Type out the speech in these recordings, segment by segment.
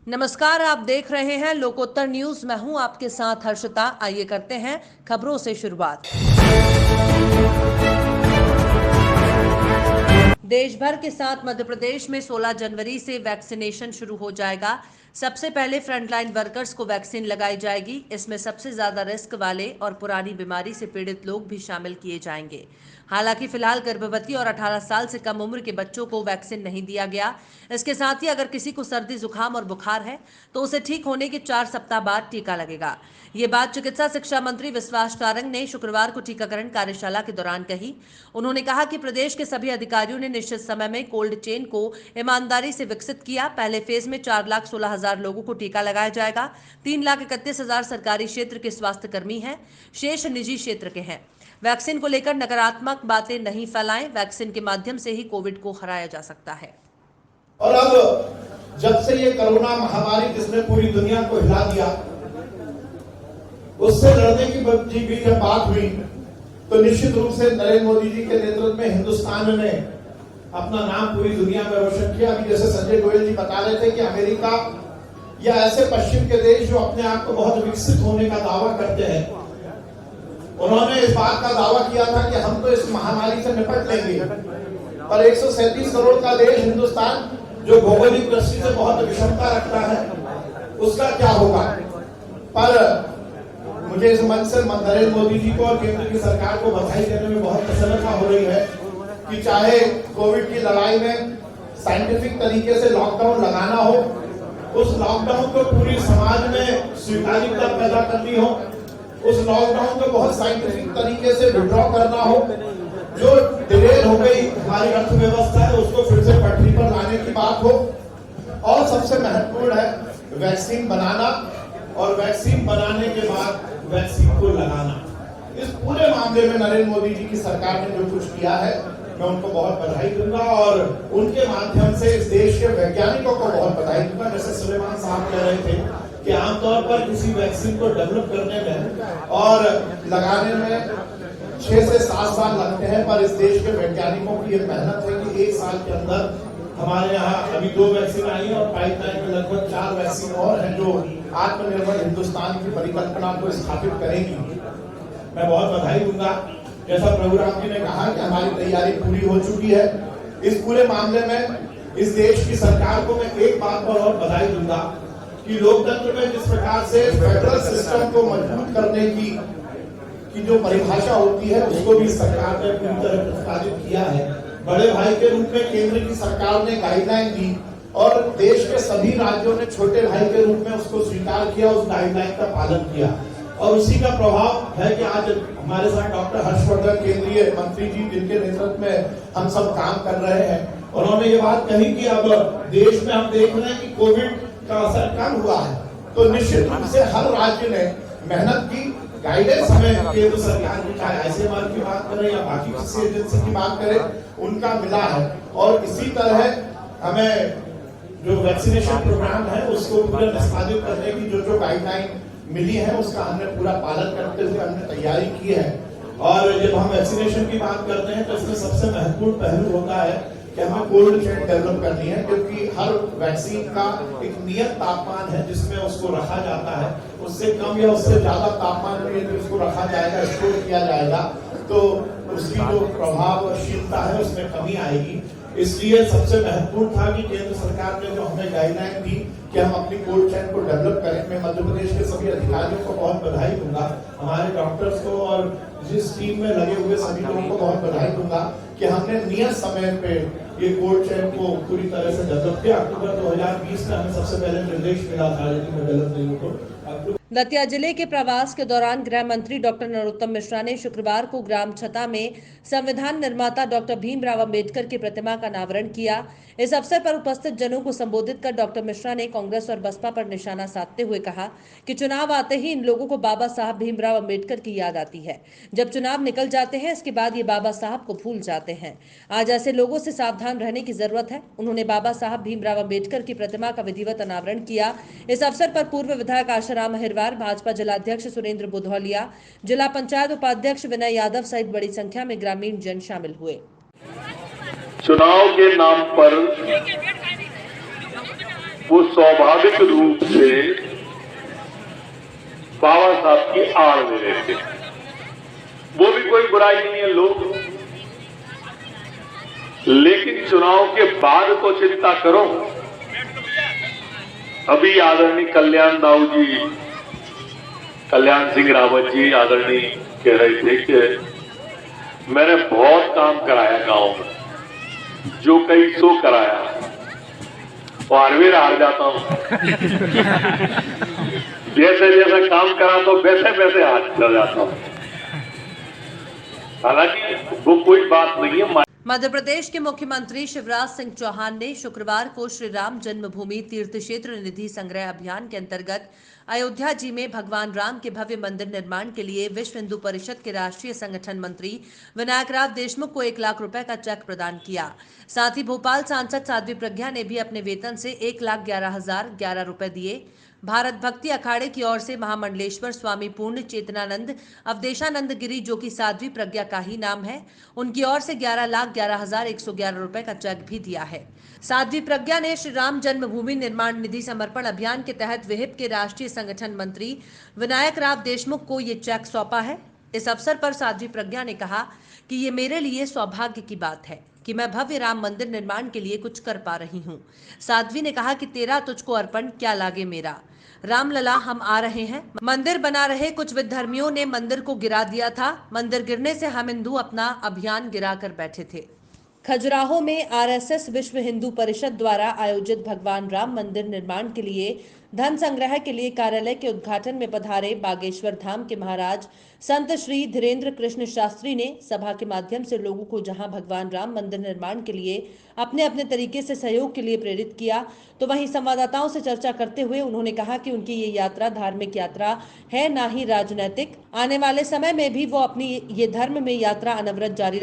नमस्कार, आप देख रहे हैं लोकोत्तर न्यूज। मैं हूं आपके साथ हर्षिता। आइए करते हैं खबरों से शुरुआत। देश भर के साथ मध्य प्रदेश में 16 जनवरी से वैक्सीनेशन शुरू हो जाएगा। सबसे पहले फ्रंटलाइन वर्कर्स को वैक्सीन लगाई जाएगी। इसमें सबसे ज्यादा रिस्क वाले और पुरानी बीमारी से पीड़ित लोग भी शामिल किए जाएंगे। हालांकि फिलहाल गर्भवती और 18 साल से कम उम्र के बच्चों को वैक्सीन नहीं दिया गया। इसके साथ ही अगर किसी को सर्दी, जुकाम और बुखार है तो उसे ठीक होने के 4 सप्ताह बाद टीका लगेगा। ये बात चिकित्सा शिक्षा मंत्री विश्वास कारंग ने शुक्रवार को टीकाकरण कार्यशाला के दौरान कही। उन्होंने कहा कि प्रदेश के सभी अधिकारियों ने निश्चित समय में कोल्ड चेन को ईमानदारी से विकसित किया। पहले फेज में 4,16,000 लोगों को टीका लगाया जाएगा। 3,31,000 सरकारी क्षेत्र के स्वास्थ्य कर्मी हैं, शेष निजी क्षेत्र के हैं। वैक्सीन को लेकर नकारात्मक बातें नहीं फैलाएं। वैक्सीन के माध्यम से ही कोविड को हराया जा सकता है। और अब जब से ये कोरोना महामारी जिसने पूरी दुनिया को हिला दिया, उससे लड़ने की जब बात हुई तो निश्चित रूप से नरेंद्र मोदी जी के नेतृत्व में हिंदुस्तान ने अपना नाम पूरी दुनिया में रोशन किया। अभी जैसे संजय गोयल जी बता रहे थे कि अमेरिका या ऐसे पश्चिम के देश जो अपने आप को बहुत विकसित होने का दावा करते हैं, उन्होंने इस बात का दावा किया था कि हम तो इस महामारी से निपट लेंगे। और 137 करोड़ का देश हिंदुस्तान, जो भौगोलिक दृष्टि से बहुत विषमता रखता है, उसका क्या होगा। पर मुझे इस मंच से नरेंद्र मोदी जी को और केंद्र की सरकार को बधाई देने में बहुत प्रसन्नता हो रही है कि चाहे कोविड की लड़ाई में साइंटिफिक तरीके से लॉकडाउन लगाना हो, उस लॉकडाउन को पूरी समाज में स्वीकार्यता पैदा करनी हो, उस लॉकडाउन को बहुत साइंटिफिक तरीके से विड्रॉ करना हो, जो डिलेड हो गई हमारी अर्थव्यवस्था है उसको फिर से पटरी पर लाने की बात हो, और सबसे महत्वपूर्ण है वैक्सीन बनाना और वैक्सीन बनाने के बाद वैक्सीन को लगाना। इस पूरे मामले में नरेंद्र मोदी जी की सरकार ने जो कुछ किया है, मैं उनको बहुत बधाई दूंगा और उनके माध्यम से इस देश के वैज्ञानिकों को बहुत बधाई दूंगा। जैसे सुलेमान साहब कह रहे थे कि आमतौर पर किसी वैक्सीन को डेवलप करने में और लगाने में 6 से 7 साल लगते हैं, पर इस देश के वैज्ञानिकों की ये मेहनत है कि 1 साल के अंदर हमारे यहाँ अभी 2 वैक्सीन आई है और पाइपलाइन में लगभग 4 वैक्सीन और हैं जो आत्मनिर्भर हिंदुस्तान की परिकल्पना को स्थापित करेंगी। मैं बहुत बधाई दूंगा। जैसा प्रभु राम जी ने कहा कि हमारी तैयारी पूरी हो चुकी है। इस पूरे मामले में इस देश की सरकार को मैं एक बात पर और बधाई दूंगा कि लोकतंत्र में जिस प्रकार से फेडरल सिस्टम को मजबूत करने की जो परिभाषा होती है, उसको भी सरकार ने पूरी तरह प्रतिपादित किया है। बड़े भाई के रूप में केंद्र की सरकार ने गाइडलाइन दी और देश के सभी राज्यों ने छोटे भाई के रूप में उसको स्वीकार किया, उस गाइडलाइन का पालन किया। और उसी का प्रभाव है कि आज हमारे साथ डॉक्टर हर्षवर्धन केंद्रीय मंत्री जी, जिनके नेतृत्व में हम सब काम कर रहे हैं, उन्होंने ये बात कही कि अब देश में हम देख रहे हैं कि कोविड का असर कम हुआ है, तो निश्चित रूप से हर राज्य ने मेहनत की। गाइडेंस हमें केंद्र सरकार की, चाहे आईसीएमआर की बात करें या बाकी किसी एजेंसी की बात करें, उनका मिला है। और इसी तरह हमें जो वैक्सीनेशन प्रोग्राम है उसको पूरा निष्पादित करने की जो गाइडलाइन मिली है, उसका हमने पूरा पालन करते हुए हमने तैयारी की है। और जब हम वैक्सीनेशन की बात करते हैं तो इसमें सबसे महत्वपूर्ण पहलू होता है कि हमें कोल्ड चेन डेवलप करनी है, क्योंकि हर वैक्सीन का एक नियत तापमान है जिसमें उसको रखा जाता है। उससे कम या उससे ज्यादा तापमान में यदि उसको रखा जाएगा, स्टोर किया जाएगा, तो उसकी जो प्रभावशीलता है उसमें कमी आएगी। इसलिए सबसे महत्वपूर्ण था कि केंद्र सरकार ने जो हमें गाइडलाइन दी कि हम अपनी कोल्ड चेन को डेवलप करें। मैं मध्य प्रदेश के सभी अधिकारियों को बहुत बधाई दूंगा, हमारे डॉक्टर्स को और जिस टीम में लगे हुए सभी लोगों को बहुत बधाई दूंगा कि हमने नियत समय पे ये कोल्ड चेन को पूरी तरह से डेवलप किया। अक्टूबर 2020 में हमें सबसे पहले निर्देश मिला था, यदि मैं गलत नहीं हूं तो। दतिया जिले के प्रवास के दौरान गृह मंत्री डॉक्टर नरोत्तम मिश्रा ने शुक्रवार को ग्राम छता में संविधान निर्माता डॉक्टर भीमराव अंबेडकर की प्रतिमा का अनावरण किया। इस अवसर पर उपस्थित जनों को संबोधित कर डॉक्टर मिश्रा ने कांग्रेस और बसपा पर निशाना साधते हुए कहा कि चुनाव आते ही इन लोगों को बाबा साहब भीमराव अंबेडकर की याद आती है। जब चुनाव निकल जाते हैं, इसके बाद ये बाबा साहब को भूल जाते हैं। आज ऐसे लोगों से सावधान रहने की जरूरत है। उन्होंने बाबा साहब भीमराव अंबेडकर की प्रतिमा का विधिवत अनावरण किया। इस अवसर पर पूर्व विधायक आशाराम अहिरवार, भाजपा जिलाध्यक्ष सुरेंद्र बुधौलिया, जिला पंचायत उपाध्यक्ष विनय यादव सहित बड़ी संख्या में ग्रामीण जन शामिल हुए। चुनाव के नाम पर वो स्वाभाविक रूप से बाबा साहब की आड़ में रहते हैं। वो भी कोई बुराई नहीं है लोग, लेकिन चुनाव के बाद तो चिंता करो। अभी आदरणीय कल्याण सिंह रावत जी आदरणीय कह रहे थे कि मैंने बहुत काम कराया गांव में, जो कई सो कराया, और वे हार जाता हूं। जैसे जैसा काम करा तो वैसे वैसे हाथ चल जाता हूं। हालांकि वो कोई बात नहीं है। मध्य प्रदेश के मुख्यमंत्री शिवराज सिंह चौहान ने शुक्रवार को श्री राम जन्मभूमि तीर्थ क्षेत्र निधि संग्रह अभियान के अंतर्गत अयोध्या जी में भगवान राम के भव्य मंदिर निर्माण के लिए विश्व हिंदू परिषद के राष्ट्रीय संगठन मंत्री विनायक राव देशमुख को 1 लाख रुपए का चेक प्रदान किया। साथ ही भोपाल सांसद साध्वी प्रज्ञा ने भी अपने वेतन से 1,11,011 रुपए दिए। भारत भक्ति अखाड़े की ओर से महामंडलेश्वर स्वामी पूर्ण चेतनानंद अवधेशानंद गिरी, जो कि साध्वी प्रज्ञा का ही नाम है, उनकी ओर से 11,11,111 रुपए का चेक भी दिया है। साध्वी प्रज्ञा ने श्री राम जन्मभूमि निर्माण निधि समर्पण अभियान के तहत विहिप के राष्ट्रीय संगठन मंत्री विनायक राव देशमुख को ये चेक सौंपा है। इस अवसर पर साध्वी प्रज्ञा ने कहा कि ये मेरे लिए सौभाग्य की बात है कि मैं भव्य राम मंदिर निर्माण के लिए कुछ कर पा रही हूँ। साध्वी ने कहा कि तेरा तुझको अर्पण क्या लागे मेरा, रामलला हम आ रहे हैं। मंदिर बना रहे कुछ विधर्मियों ने मंदिर को गिरा दिया था। मंदिर गिरने से हम हिंदू अपना अभियान गिरा कर बैठे थे। खजुराहो में आरएसएस विश्व हिंदू परिषद द्वारा आयोजित भगवान राम मंदिर निर्माण के लिए धन संग्रह के लिए कार्यालय के उद्घाटन में पधारे बागेश्वर धाम के महाराज संत श्री धीरेन्द्र कृष्ण शास्त्री ने सभा के माध्यम से लोगों को जहां भगवान राम मंदिर निर्माण के लिए अपने अपने तरीके से सहयोग के लिए प्रेरित किया, तो वहीं संवाददाताओं से चर्चा करते हुए उन्होंने कहा कि उनकी ये यात्रा धार्मिक यात्रा है, ना ही राजनैतिक। आने वाले समय में भी वो अपनी ये धर्म में यात्रा अनवरत जारी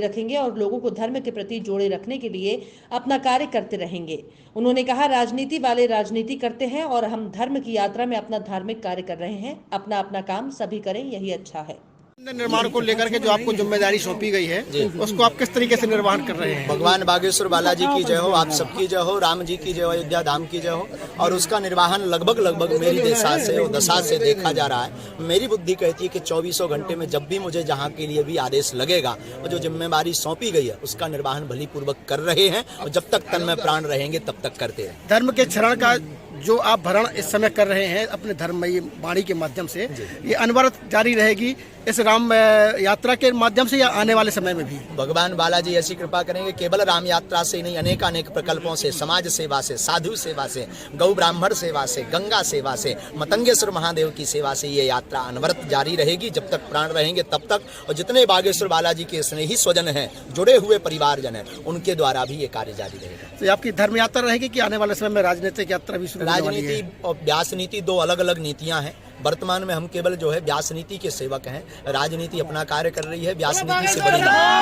रखेंगे। और लोगों को धर्म के प्रति जोड़े रखने के लिए अपना कार्य करते रहेंगे। उन्होंने कहा, राजनीति वाले राजनीति करते हैं और हम धर्म की यात्रा में अपना धार्मिक कार्य कर रहे हैं। अपना अपना काम सभी करें, यही अच्छा है। निर्माण को लेकर के जो आपको जिम्मेदारी सौंपी गई है, उसको आप किस तरीके से निर्वहन कर रहे हैं? भगवान बागेश्वर बालाजी की जय हो, आप सबकी जय हो, राम जी की जय हो, अयोध्या धाम की जय हो। और उसका निर्वहन लगभग मेरी दशा से देखा जा रहा है। मेरी बुद्धि कहती है कि 24 घंटे में जब भी मुझे जहाँ के लिए भी आदेश लगेगा और जो जिम्मेदारी सौंपी गई है उसका निर्वहन भली पूर्वक कर रहे हैं, और जब तक तन में प्राण रहेंगे तब तक करते हैं। धर्म के क्षरण का जो आप भरण इस समय कर रहे हैं अपने धर्ममयी वाणी के माध्यम से, ये अनवरत जारी रहेगी इस राम यात्रा के माध्यम से, या आने वाले समय में भी? भगवान बालाजी ऐसी कृपा करेंगे, केवल राम यात्रा से नहीं, अनेक प्रकल्पों से, समाज सेवा से, साधु सेवा से, गौ ब्राह्मण सेवा से, गंगा सेवा से, मतंगेश्वर महादेव की सेवा से ये यात्रा अनवरत जारी रहेगी जब तक प्राण रहेंगे तब तक। और जितने बागेश्वर बालाजी के स्नेही स्वजन हैं, जुड़े हुए परिवारजन हैं, उनके द्वारा भी ये कार्य जारी रहेगा। तो आपकी धर्म यात्रा रहेगी कि आने वाले समय में राजनीतिक यात्रा भी शुरू? राजनीति और व्यास नीति दो अलग अलग नीतियां हैं। वर्तमान में हम केवल जो है व्यास नीति के सेवक हैं। राजनीति अपना कार्य कर रही है, व्यास नीति से बड़ी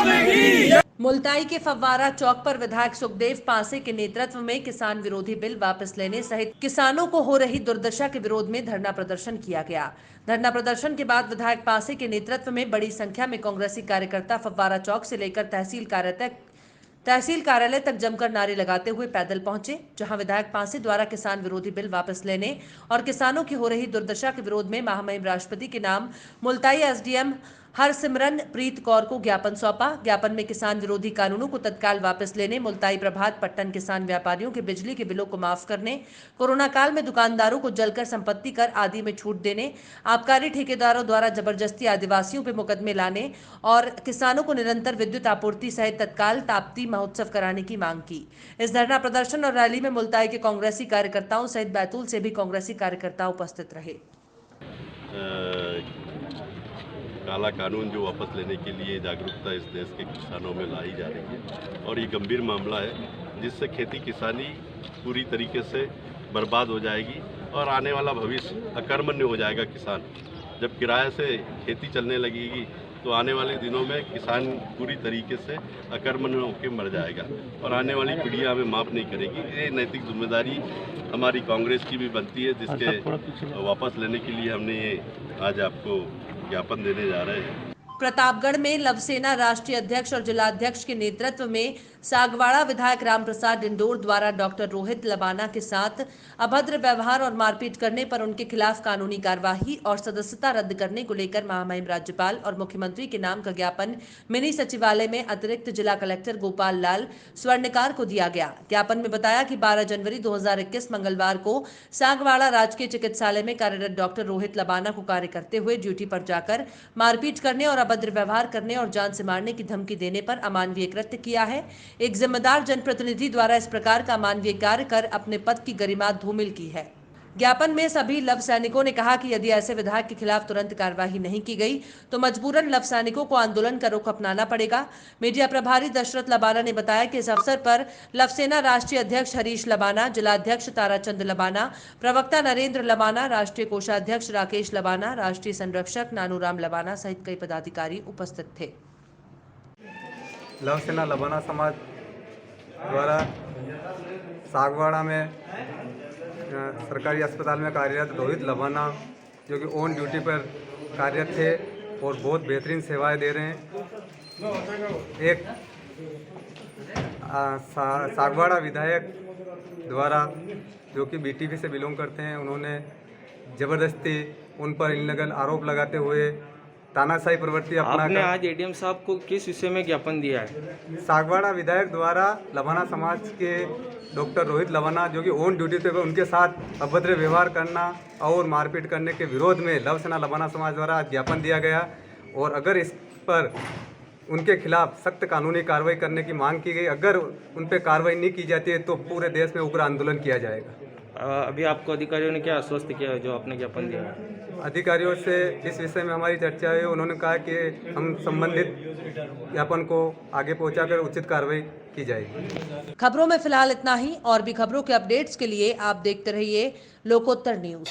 नहीं। मुल्ताई के फव्वारा चौक पर विधायक सुखदेव पांसे के नेतृत्व में किसान विरोधी बिल वापस लेने सहित किसानों को हो रही दुर्दशा के विरोध में धरना प्रदर्शन किया गया। धरना प्रदर्शन के बाद विधायक पांसे के नेतृत्व में बड़ी संख्या में कांग्रेसी कार्यकर्ता फव्वारा चौक से लेकर तहसील कार्यालय तक जमकर नारे लगाते हुए पैदल पहुंचे, जहां विधायक पांसे द्वारा किसान विरोधी बिल वापस लेने और किसानों की हो रही दुर्दशा के विरोध में महामहिम राष्ट्रपति के नाम मुल्ताई एसडीएम हरसिमरन प्रीत कौर को ज्ञापन सौंपा। ज्ञापन में किसान विरोधी कानूनों को तत्काल वापस लेने, मुल्ताई प्रभात पट्टन किसान व्यापारियों के बिजली के बिलों को माफ करने, कोरोना काल में दुकानदारों को जलकर संपत्ति कर आदि में छूट देने, आबकारी ठेकेदारों द्वारा जबरदस्ती आदिवासियों पर मुकदमे लाने और किसानों को निरंतर विद्युत आपूर्ति सहित तत्काल ताप्ती महोत्सव कराने की मांग की। इस धरना प्रदर्शन और रैली में मुल्ताई के कांग्रेसी कार्यकर्ताओं सहित बैतूल से भी कांग्रेसी कार्यकर्ता उपस्थित रहे। काला कानून जो वापस लेने के लिए जागरूकता इस देश के किसानों में लाई जा रही है, और ये गंभीर मामला है जिससे खेती किसानी पूरी तरीके से बर्बाद हो जाएगी और आने वाला भविष्य अकर्मण्य हो जाएगा। किसान जब किराए से खेती चलने लगेगी तो आने वाले दिनों में किसान पूरी तरीके से अकर्मण्य होकर मर जाएगा और आने वाली पीढ़ियां हमें माफ़ नहीं करेगी। ये नैतिक जिम्मेदारी हमारी कांग्रेस की भी बनती है, जिसके वापस लेने के लिए हमने ये आज आपको ज्ञापन देने जा रहे हैं। प्रतापगढ़ में लवसेना राष्ट्रीय अध्यक्ष और जिलाध्यक्ष के नेतृत्व में सागवाड़ा विधायक रामप्रसाद डिंडोर द्वारा डॉक्टर रोहित लबाना के साथ अभद्र व्यवहार और मारपीट करने पर उनके खिलाफ कानूनी कार्यवाही और सदस्यता रद्द करने को लेकर महामहिम राज्यपाल और मुख्यमंत्री के नाम का ज्ञापन मिनी सचिवालय में अतिरिक्त जिला कलेक्टर गोपाल लाल स्वर्णकार को दिया गया। ज्ञापन में बताया कि 12 जनवरी 2021 मंगलवार को सागवाड़ा राजकीय चिकित्सालय में कार्यरत डॉक्टर रोहित लबाना को कार्य करते हुए ड्यूटी पर जाकर मारपीट करने और अभद्र व्यवहार करने और जान से मारने की धमकी देने पर अमानवीय कृत्य किया है। एक जिम्मेदार जनप्रतिनिधि द्वारा इस प्रकार का अमानवीय कार्य कर अपने पद की गरिमा धूमिल की है। ज्ञापन में सभी लव सैनिकों ने कहा कि यदि ऐसे विधायक के खिलाफ तुरंत कार्यवाही नहीं की गई तो मजबूरन लव सैनिकों को आंदोलन का रुख अपनाना पड़ेगा। मीडिया प्रभारी दशरथ लबाना ने बताया कि इस अवसर पर लवसेना राष्ट्रीय अध्यक्ष हरीश लबाना, जिलाध्यक्ष ताराचंद लबाना, प्रवक्ता नरेंद्र लबाना, राष्ट्रीय कोषाध्यक्ष राकेश लबाना, राष्ट्रीय संरक्षक नानूराम लबाना सहित कई पदाधिकारी उपस्थित थे। लवसेना लबाना समाज द्वारा सागवाड़ा में सरकारी अस्पताल में कार्यरत रोहित लबाना जो कि ऑन ड्यूटी पर कार्यरत थे और बहुत बेहतरीन सेवाएं दे रहे हैं। एक सागवाड़ा विधायक द्वारा जो कि बीटीपी से बिलोंग करते हैं, उन्होंने ज़बरदस्ती उन पर इल्लीगल आरोप लगाते हुए तानाशाही प्रवृत्ति आपने आज एडीएम साहब को किस विषय में ज्ञापन दिया है? सागवाड़ा विधायक द्वारा लबाना समाज के डॉक्टर रोहित लबाना जो कि ऑन ड्यूटी थे उनके साथ अभद्र व्यवहार करना और मारपीट करने के विरोध में लवसेना लबाना समाज द्वारा आज ज्ञापन दिया गया और अगर इस पर उनके खिलाफ सख्त कानूनी कार्रवाई करने की मांग की गई। अगर उन पर कार्रवाई नहीं की जाती है तो पूरे देश में उग्र आंदोलन किया जाएगा। अभी आपको अधिकारियों ने क्या आश्वस्त किया जो आपने ज्ञापन दिया? अधिकारियों से इस विषय में हमारी चर्चा हुई। उन्होंने कहा कि हम संबंधित ज्ञापन को आगे पहुंचाकर उचित कार्रवाई की जाएगी। खबरों में फिलहाल इतना ही। और भी खबरों के अपडेट्स के लिए आप देखते रहिए लोकोत्तर न्यूज।